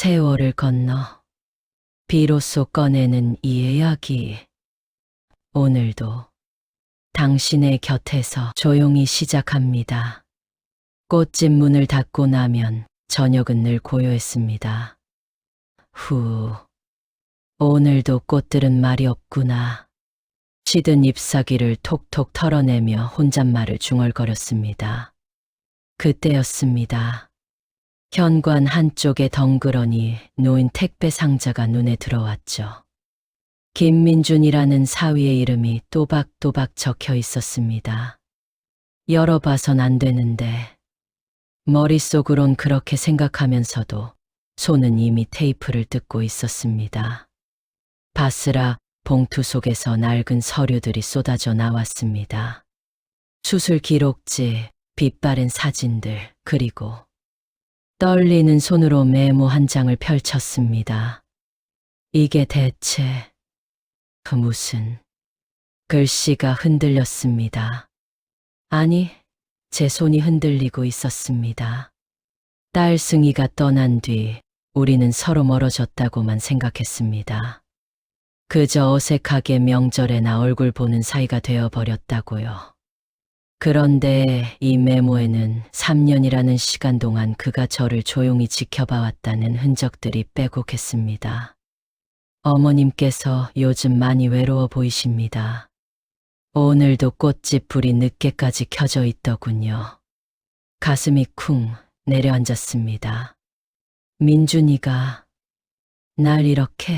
세월을 건너 비로소 꺼내는 이 이야기. 오늘도 당신의 곁에서 조용히 시작합니다. 꽃집 문을 닫고 나면 저녁은 늘 고요했습니다. 오늘도 꽃들은 말이 없구나. 시든 잎사귀를 톡톡 털어내며 혼잣말을 중얼거렸습니다. 그때였습니다. 현관 한쪽에 덩그러니 놓인 택배 상자가 눈에 들어왔죠. 김민준이라는 사위의 이름이 또박또박 적혀 있었습니다. 열어봐선 안 되는데 머릿속으론 그렇게 생각하면서도 손은 이미 테이프를 뜯고 있었습니다. 바스락 봉투 속에서 낡은 서류들이 쏟아져 나왔습니다. 수술 기록지, 빛바랜 사진들, 그리고 떨리는 손으로 메모 한 장을 펼쳤습니다. 이게 대체 무슨... 글씨가 흔들렸습니다. 아니, 제 손이 흔들리고 있었습니다. 딸 승희가 떠난 뒤 우리는 서로 멀어졌다고만 생각했습니다. 그저 어색하게 명절에나 얼굴 보는 사이가 되어버렸다고요. 그런데 이 메모에는 3년이라는 시간 동안 그가 저를 조용히 지켜봐왔다는 흔적들이 빼곡했습니다. 어머님께서 요즘 많이 외로워 보이십니다. 오늘도 꽃집 불이 늦게까지 켜져 있더군요. 가슴이 쿵 내려앉았습니다. 민준이가 날 이렇게...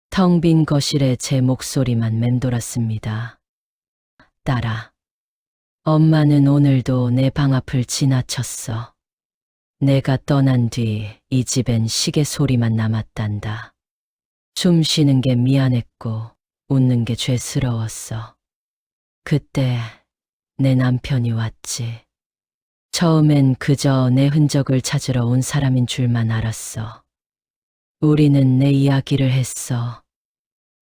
텅 빈 거실에 제 목소리만 맴돌았습니다. 딸아, 엄마는 오늘도 내 방 앞을 지나쳤어. 내가 떠난 뒤 이 집엔 시계 소리만 남았단다. 숨 쉬는 게 미안했고 웃는 게 죄스러웠어. 그때 내 남편이 왔지. 처음엔 그저 내 흔적을 찾으러 온 사람인 줄만 알았어. 우리는 내 이야기를 했어.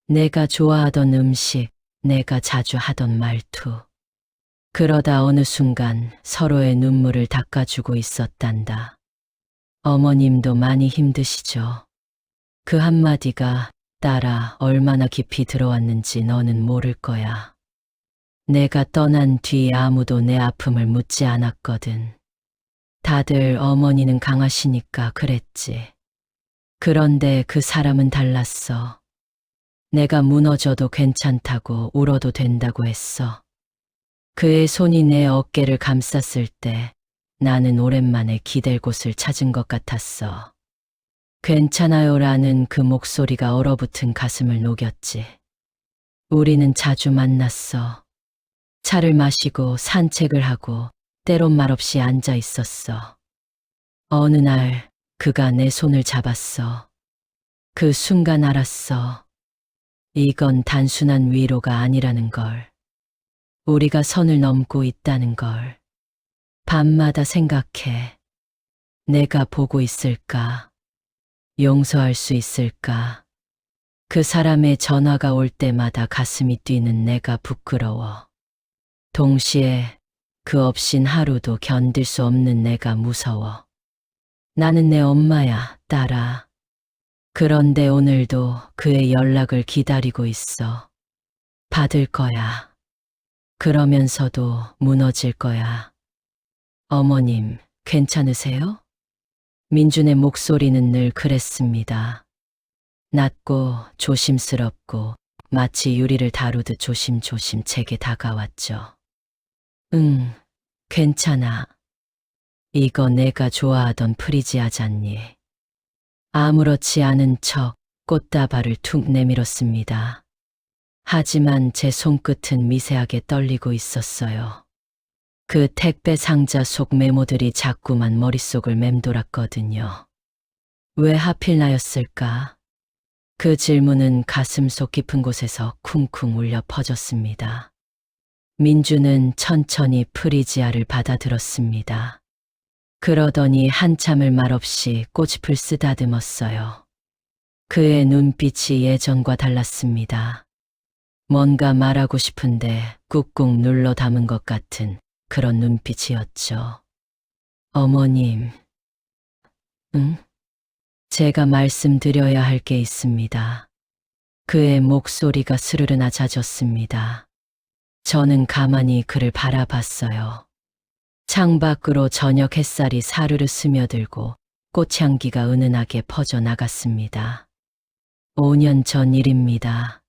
내가 좋아하던 음식, 내가 자주 하던 말투. 그러다 어느 순간 서로의 눈물을 닦아주고 있었단다. 어머님도 많이 힘드시죠. 그 한마디가 딸아 얼마나 깊이 들어왔는지 너는 모를 거야. 내가 떠난 뒤 아무도 내 아픔을 묻지 않았거든. 다들 어머니는 강하시니까 그랬지. 그런데 그 사람은 달랐어. 내가 무너져도 괜찮다고 울어도 된다고 했어. 그의 손이 내 어깨를 감쌌을 때 나는 오랜만에 기댈 곳을 찾은 것 같았어. 괜찮아요라는 그 목소리가 얼어붙은 가슴을 녹였지. 우리는 자주 만났어. 차를 마시고 산책을 하고 때론 말없이 앉아 있었어. 어느 날 그가 내 손을 잡았어. 그 순간 알았어. 이건 단순한 위로가 아니라는 걸. 우리가 선을 넘고 있다는 걸. 밤마다 생각해. 내가 보고 있을까? 용서할 수 있을까? 그 사람의 전화가 올 때마다 가슴이 뛰는 내가 부끄러워. 동시에 그 없인 하루도 견딜 수 없는 내가 무서워. 나는 내 엄마야, 딸아. 그런데 오늘도 그의 연락을 기다리고 있어. 받을 거야. 그러면서도 무너질 거야. 어머님, 괜찮으세요? 민준의 목소리는 늘 그랬습니다. 낮고 조심스럽고 마치 유리를 다루듯 조심조심 제게 다가왔죠. 응, 괜찮아. 이거 내가 좋아하던 프리지아잖니. 아무렇지 않은 척 꽃다발을 툭 내밀었습니다. 하지만 제 손끝은 미세하게 떨리고 있었어요. 그 택배 상자 속 메모들이 자꾸만 머릿속을 맴돌았거든요. 왜 하필 나였을까? 그 질문은 가슴 속 깊은 곳에서 쿵쿵 울려 퍼졌습니다. 민주는 천천히 프리지아를 받아들었습니다. 그러더니 한참을 말없이 꽃잎을 쓰다듬었어요. 그의 눈빛이 예전과 달랐습니다. 뭔가 말하고 싶은데 꾹꾹 눌러 담은 것 같은 그런 눈빛이었죠. 어머님. 응? 제가 말씀드려야 할 게 있습니다. 그의 목소리가 스르르 낮아졌습니다. 저는 가만히 그를 바라봤어요. 창밖으로 저녁 햇살이 사르르 스며들고 꽃향기가 은은하게 퍼져나갔습니다. 5년 전 일입니다.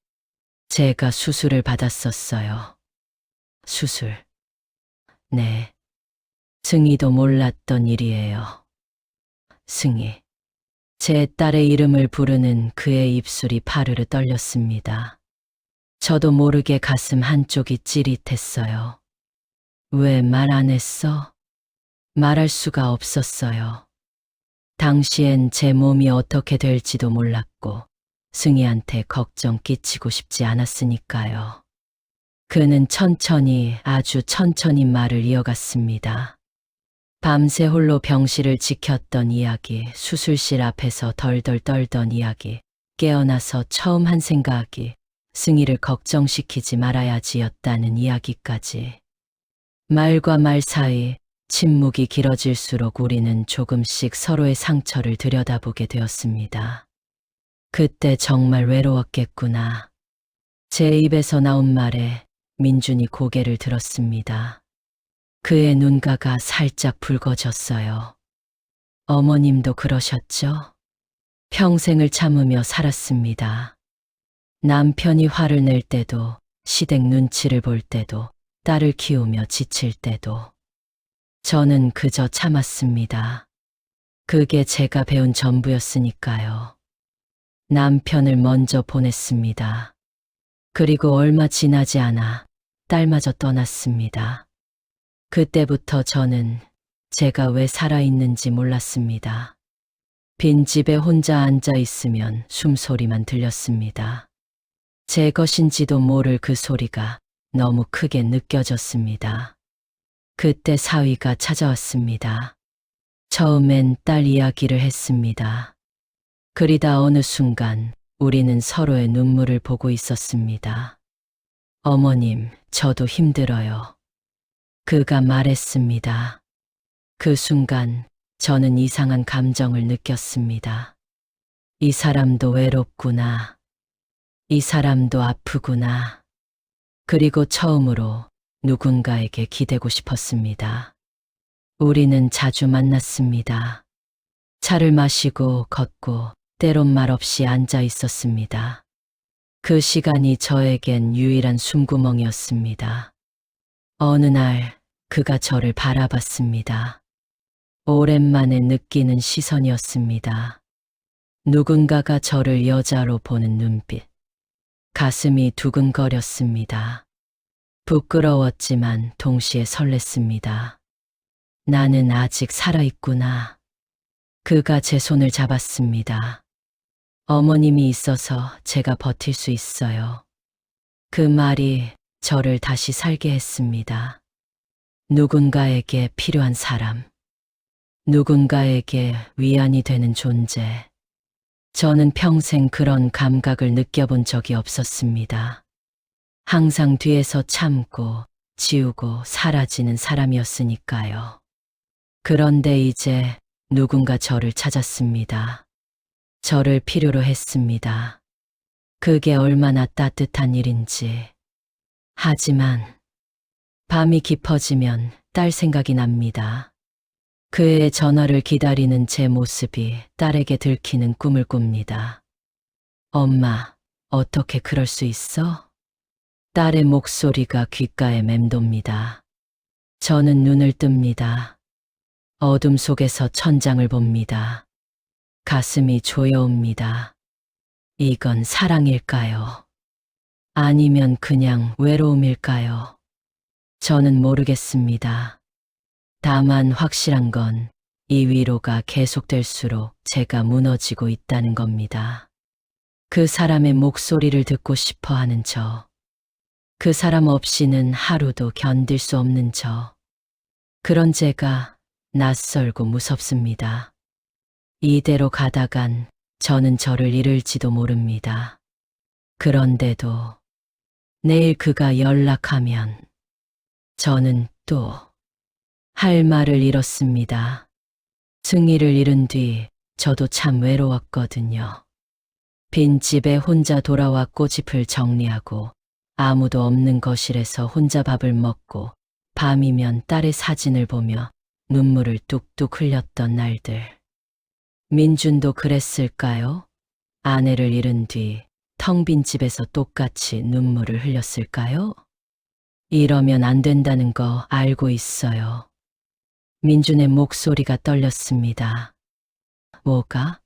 제가 수술을 받았었어요. 수술. 네. 승희도 몰랐던 일이에요. 승희. 제 딸의 이름을 부르는 그의 입술이 파르르 떨렸습니다. 저도 모르게 가슴 한쪽이 찌릿했어요. 왜 말 안 했어? 말할 수가 없었어요. 당시엔 제 몸이 어떻게 될지도 몰랐고 승희한테 걱정 끼치고 싶지 않았으니까요. 그는 천천히, 아주 천천히 말을 이어갔습니다. 밤새 홀로 병실을 지켰던 이야기, 수술실 앞에서 덜덜 떨던 이야기, 깨어나서 처음 한 생각이 승희를 걱정시키지 말아야지였다는 이야기까지. 말과 말 사이 침묵이 길어질수록 우리는 조금씩 서로의 상처를 들여다보게 되었습니다. 그때 정말 외로웠겠구나. 제 입에서 나온 말에 민준이 고개를 들었습니다. 그의 눈가가 살짝 붉어졌어요. 어머님도 그러셨죠? 평생을 참으며 살았습니다. 남편이 화를 낼 때도, 시댁 눈치를 볼 때도, 딸을 키우며 지칠 때도. 저는 그저 참았습니다. 그게 제가 배운 전부였으니까요. 남편을 먼저 보냈습니다. 그리고 얼마 지나지 않아 딸마저 떠났습니다. 그때부터 저는 제가 왜 살아있는지 몰랐습니다. 빈집에 혼자 앉아 있으면 숨소리만 들렸습니다. 제 것인지도 모를 그 소리가 너무 크게 느껴졌습니다. 그때 사위가 찾아왔습니다. 처음엔 딸 이야기를 했습니다. 그리다 어느 순간 우리는 서로의 눈물을 보고 있었습니다. 어머님, 저도 힘들어요. 그가 말했습니다. 그 순간 저는 이상한 감정을 느꼈습니다. 이 사람도 외롭구나. 이 사람도 아프구나. 그리고 처음으로 누군가에게 기대고 싶었습니다. 우리는 자주 만났습니다. 차를 마시고 걷고 때론 말없이 앉아 있었습니다. 그 시간이 저에겐 유일한 숨구멍이었습니다. 어느 날 그가 저를 바라봤습니다. 오랜만에 느끼는 시선이었습니다. 누군가가 저를 여자로 보는 눈빛. 가슴이 두근거렸습니다. 부끄러웠지만 동시에 설렜습니다. 나는 아직 살아있구나. 그가 제 손을 잡았습니다. 어머님이 있어서 제가 버틸 수 있어요. 그 말이 저를 다시 살게 했습니다. 누군가에게 필요한 사람. 누군가에게 위안이 되는 존재. 저는 평생 그런 감각을 느껴본 적이 없었습니다. 항상 뒤에서 참고, 지우고 사라지는 사람이었으니까요. 그런데 이제 누군가 저를 찾았습니다. 저를 필요로 했습니다. 그게 얼마나 따뜻한 일인지. 하지만 밤이 깊어지면 딸 생각이 납니다. 그의 전화를 기다리는 제 모습이 딸에게 들키는 꿈을 꿉니다. 엄마, 어떻게 그럴 수 있어? 딸의 목소리가 귓가에 맴돕니다. 저는 눈을 뜹니다. 어둠 속에서 천장을 봅니다. 가슴이 조여옵니다. 이건 사랑일까요? 아니면 그냥 외로움일까요? 저는 모르겠습니다. 다만 확실한 건 이 위로가 계속될수록 제가 무너지고 있다는 겁니다. 그 사람의 목소리를 듣고 싶어 하는 저. 그 사람 없이는 하루도 견딜 수 없는 저. 그런 제가 낯설고 무섭습니다. 이대로 가다간 저는 저를 잃을지도 모릅니다. 그런데도 내일 그가 연락하면 저는 또 할 말을 잃었습니다. 승희를 잃은 뒤 저도 참 외로웠거든요. 빈 집에 혼자 돌아와 꼬집을 정리하고 아무도 없는 거실에서 혼자 밥을 먹고 밤이면 딸의 사진을 보며 눈물을 뚝뚝 흘렸던 날들. 민준도 그랬을까요? 아내를 잃은 뒤 텅 빈 집에서 똑같이 눈물을 흘렸을까요? 이러면 안 된다는 거 알고 있어요. 민준의 목소리가 떨렸습니다. 뭐가?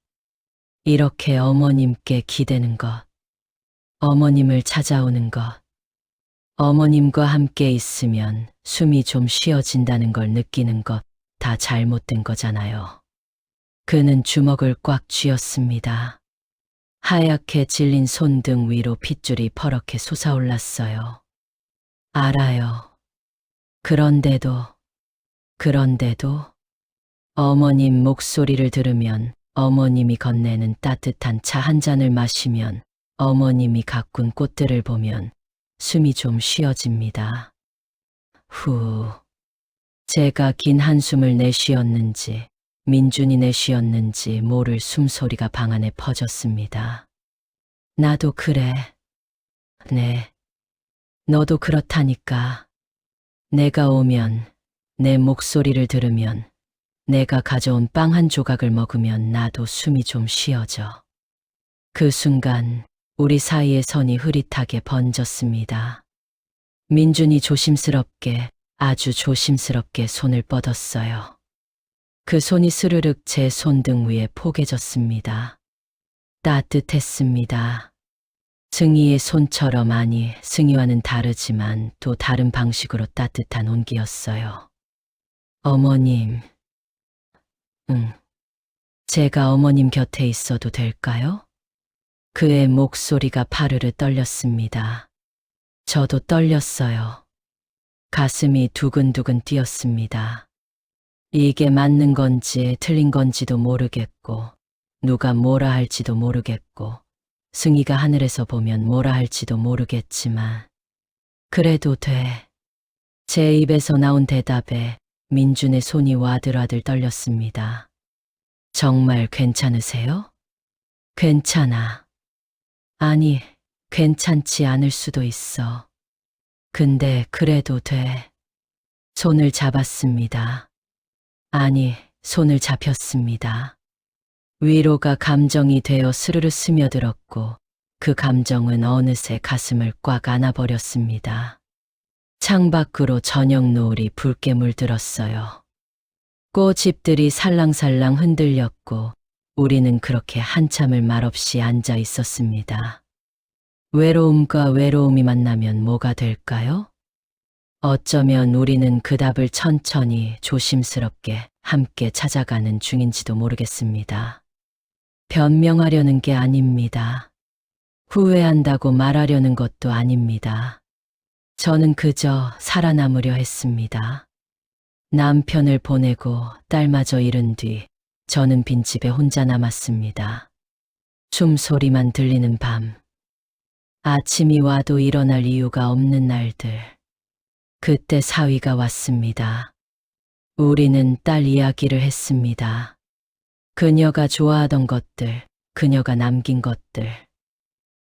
이렇게 어머님께 기대는 것, 어머님을 찾아오는 것, 어머님과 함께 있으면 숨이 좀 쉬어진다는 걸 느끼는 것 다 잘못된 거잖아요. 그는 주먹을 꽉 쥐었습니다. 하얗게 질린 손등 위로 핏줄이 퍼렇게 솟아올랐어요. 알아요. 그런데도 어머님 목소리를 들으면, 어머님이 건네는 따뜻한 차 한 잔을 마시면, 어머님이 가꾼 꽃들을 보면 숨이 좀 쉬어집니다. 후. 제가 긴 한숨을 내쉬었는지 민준이 내쉬었는지 모를 숨소리가 방 안에 퍼졌습니다. 나도 그래. 네. 너도 그렇다니까. 내가 오면, 내 목소리를 들으면, 내가 가져온 빵 한 조각을 먹으면 나도 숨이 좀 쉬어져. 그 순간 우리 사이의 선이 흐릿하게 번졌습니다. 민준이 조심스럽게, 아주 조심스럽게 손을 뻗었어요. 그 손이 스르륵 제 손등 위에 포개졌습니다. 따뜻했습니다. 승희의 손처럼, 아니, 승희와는 다르지만 또 다른 방식으로 따뜻한 온기였어요. 어머님. 제가 어머님 곁에 있어도 될까요? 그의 목소리가 파르르 떨렸습니다. 저도 떨렸어요. 가슴이 두근두근 뛰었습니다. 이게 맞는 건지 틀린 건지도 모르겠고, 누가 뭐라 할지도 모르겠고, 승희가 하늘에서 보면 뭐라 할지도 모르겠지만, 그래도 돼. 제 입에서 나온 대답에 민준의 손이 와들와들 떨렸습니다. 정말 괜찮으세요? 괜찮아. 아니, 괜찮지 않을 수도 있어. 근데 그래도 돼. 손을 잡았습니다. 아니, 손을 잡혔습니다. 위로가 감정이 되어 스르르 스며들었고 그 감정은 어느새 가슴을 꽉 안아버렸습니다. 창밖으로 저녁 노을이 붉게 물들었어요. 꽃잎들이 살랑살랑 흔들렸고 우리는 그렇게 한참을 말없이 앉아 있었습니다. 외로움과 외로움이 만나면 뭐가 될까요? 어쩌면 우리는 그 답을 천천히 조심스럽게 함께 찾아가는 중인지도 모르겠습니다. 변명하려는 게 아닙니다. 후회한다고 말하려는 것도 아닙니다. 저는 그저 살아남으려 했습니다. 남편을 보내고 딸마저 잃은 뒤 저는 빈집에 혼자 남았습니다. 숨소리만 들리는 밤. 아침이 와도 일어날 이유가 없는 날들. 그때 사위가 왔습니다. 우리는 딸 이야기를 했습니다. 그녀가 좋아하던 것들, 그녀가 남긴 것들.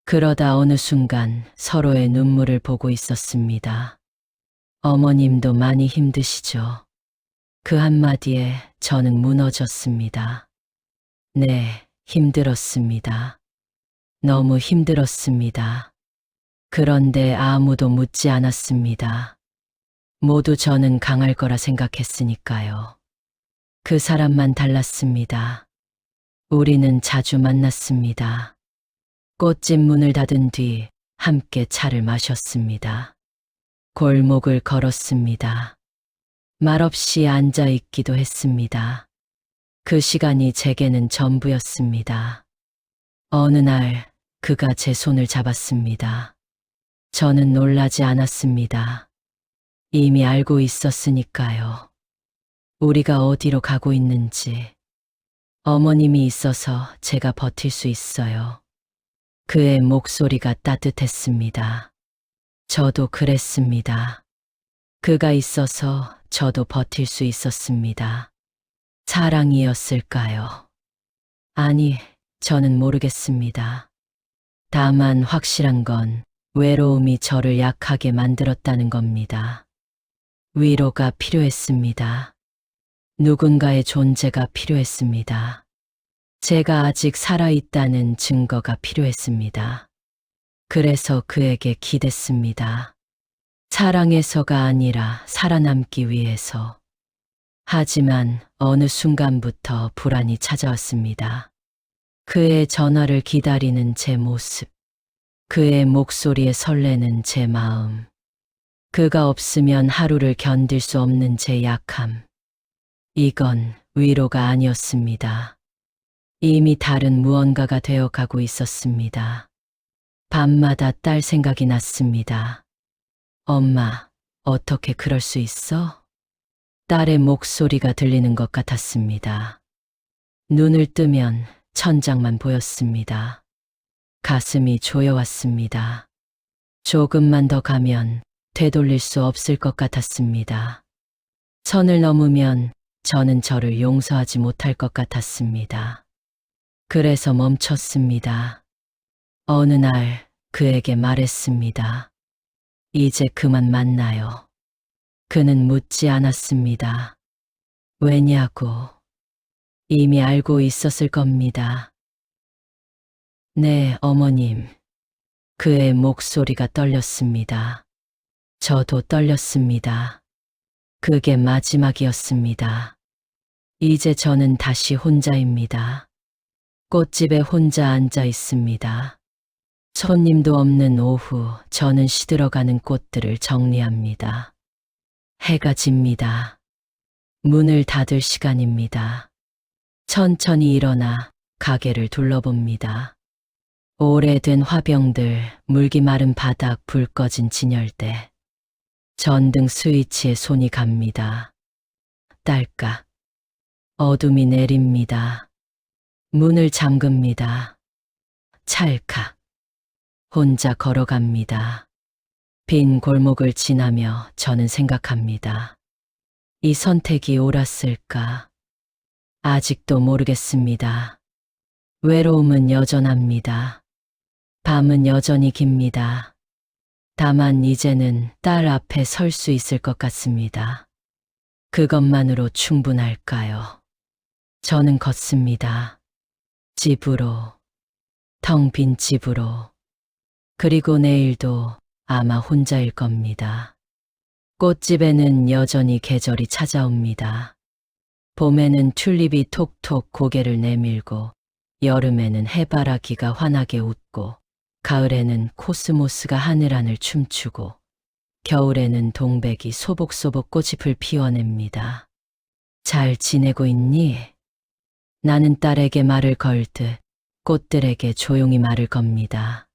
그러다 어느 순간 서로의 눈물을 보고 있었습니다. 어머님도 많이 힘드시죠? 그 한마디에 저는 무너졌습니다. 네, 힘들었습니다. 너무 힘들었습니다. 그런데 아무도 묻지 않았습니다. 모두 저는 강할 거라 생각했으니까요. 그 사람만 달랐습니다. 우리는 자주 만났습니다. 꽃집 문을 닫은 뒤 함께 차를 마셨습니다. 골목을 걸었습니다. 말없이 앉아 있기도 했습니다. 그 시간이 제게는 전부였습니다. 어느 날 그가 제 손을 잡았습니다. 저는 놀라지 않았습니다. 이미 알고 있었으니까요. 우리가 어디로 가고 있는지. 어머님이 있어서 제가 버틸 수 있어요. 그의 목소리가 따뜻했습니다. 저도 그랬습니다. 그가 있어서 저도 버틸 수 있었습니다. 사랑이었을까요? 아니, 저는 모르겠습니다. 다만 확실한 건 외로움이 저를 약하게 만들었다는 겁니다. 위로가 필요했습니다. 누군가의 존재가 필요했습니다. 제가 아직 살아있다는 증거가 필요했습니다. 그래서 그에게 기댔습니다. 사랑해서가 아니라 살아남기 위해서. 하지만 어느 순간부터 불안이 찾아왔습니다. 그의 전화를 기다리는 제 모습, 그의 목소리에 설레는 제 마음, 그가 없으면 하루를 견딜 수 없는 제 약함. 이건 위로가 아니었습니다. 이미 다른 무언가가 되어 가고 있었습니다. 밤마다 딸 생각이 났습니다. 엄마, 어떻게 그럴 수 있어? 딸의 목소리가 들리는 것 같았습니다. 눈을 뜨면 천장만 보였습니다. 가슴이 조여왔습니다. 조금만 더 가면 되돌릴 수 없을 것 같았습니다. 선을 넘으면 저는 저를 용서하지 못할 것 같았습니다. 그래서 멈췄습니다. 어느 날 그에게 말했습니다. 이제 그만 만나요. 그는 묻지 않았습니다. 왜냐고. 이미 알고 있었을 겁니다. 네, 어머님. 그의 목소리가 떨렸습니다. 저도 떨렸습니다. 그게 마지막이었습니다. 이제 저는 다시 혼자입니다. 꽃집에 혼자 앉아 있습니다. 손님도 없는 오후, 저는 시들어가는 꽃들을 정리합니다. 해가 집니다. 문을 닫을 시간입니다. 천천히 일어나 가게를 둘러봅니다. 오래된 화병들, 물기 마른 바닥, 불 꺼진 진열대. 전등 스위치에 손이 갑니다. 딸깍. 어둠이 내립니다. 문을 잠급니다. 찰칵. 혼자 걸어갑니다. 빈 골목을 지나며 저는 생각합니다. 이 선택이 옳았을까? 아직도 모르겠습니다. 외로움은 여전합니다. 밤은 여전히 깁니다. 다만 이제는 딸 앞에 설 수 있을 것 같습니다. 그것만으로 충분할까요? 저는 걷습니다. 집으로, 텅 빈 집으로. 그리고 내일도 아마 혼자일 겁니다. 꽃집에는 여전히 계절이 찾아옵니다. 봄에는 튤립이 톡톡 고개를 내밀고, 여름에는 해바라기가 환하게 웃고, 가을에는 코스모스가 하늘하늘 춤추고, 겨울에는 동백이 소복소복 꽃잎을 피워냅니다. 잘 지내고 있니? 나는 딸에게 말을 걸듯 꽃들에게 조용히 말을 겁니다.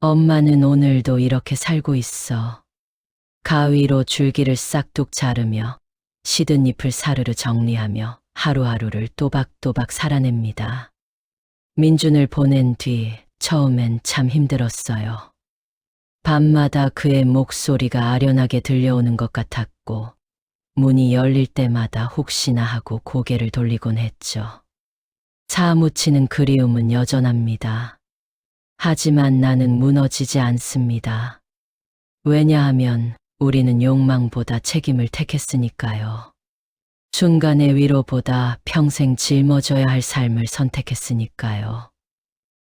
엄마는 오늘도 이렇게 살고 있어. 가위로 줄기를 싹둑 자르며 시든 잎을 사르르 정리하며 하루하루를 또박또박 살아냅니다. 민준을 보낸 뒤 처음엔 참 힘들었어요. 밤마다 그의 목소리가 아련하게 들려오는 것 같았고 문이 열릴 때마다 혹시나 하고 고개를 돌리곤 했죠. 사무치는 그리움은 여전합니다. 하지만 나는 무너지지 않습니다. 왜냐하면 우리는 욕망보다 책임을 택했으니까요. 순간의 위로보다 평생 짊어져야 할 삶을 선택했으니까요.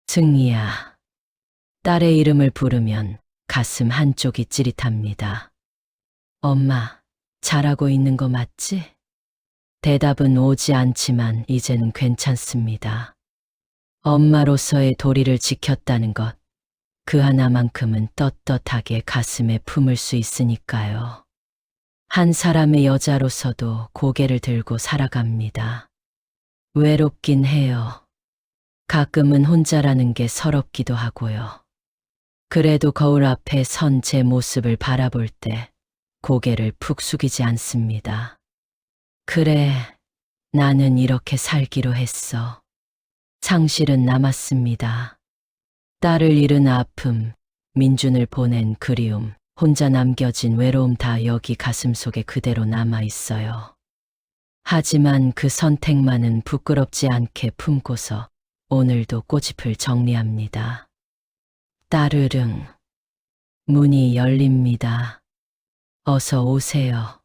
승희야. 딸의 이름을 부르면 가슴 한쪽이 찌릿합니다. 엄마, 잘하고 있는 거 맞지? 대답은 오지 않지만 이제는 괜찮습니다. 엄마로서의 도리를 지켰다는 것, 그 하나만큼은 떳떳하게 가슴에 품을 수 있으니까요. 한 사람의 여자로서도 고개를 들고 살아갑니다. 외롭긴 해요. 가끔은 혼자라는 게 서럽기도 하고요. 그래도 거울 앞에 선 제 모습을 바라볼 때 고개를 푹 숙이지 않습니다. 그래, 나는 이렇게 살기로 했어. 상실은 남았습니다. 딸을 잃은 아픔, 민준을 보낸 그리움, 혼자 남겨진 외로움 다 여기 가슴속에 그대로 남아 있어요. 하지만 그 선택만은 부끄럽지 않게 품고서 오늘도 꼬집을 정리합니다. 따르릉. 문이 열립니다. 어서 오세요.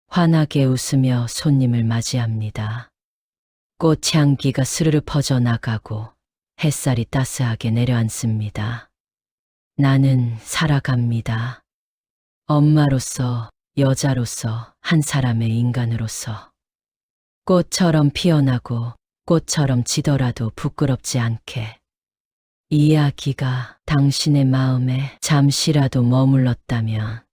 환하게 웃으며 손님을 맞이합니다. 꽃향기가 스르르 퍼져나가고 햇살이 따스하게 내려앉습니다. 나는 살아갑니다. 엄마로서, 여자로서, 한 사람의 인간으로서. 꽃처럼 피어나고 꽃처럼 지더라도 부끄럽지 않게. 이야기가 당신의 마음에 잠시라도 머물렀다면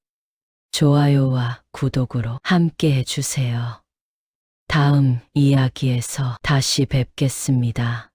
좋아요와 구독으로 함께 해주세요. 다음 이야기에서 다시 뵙겠습니다.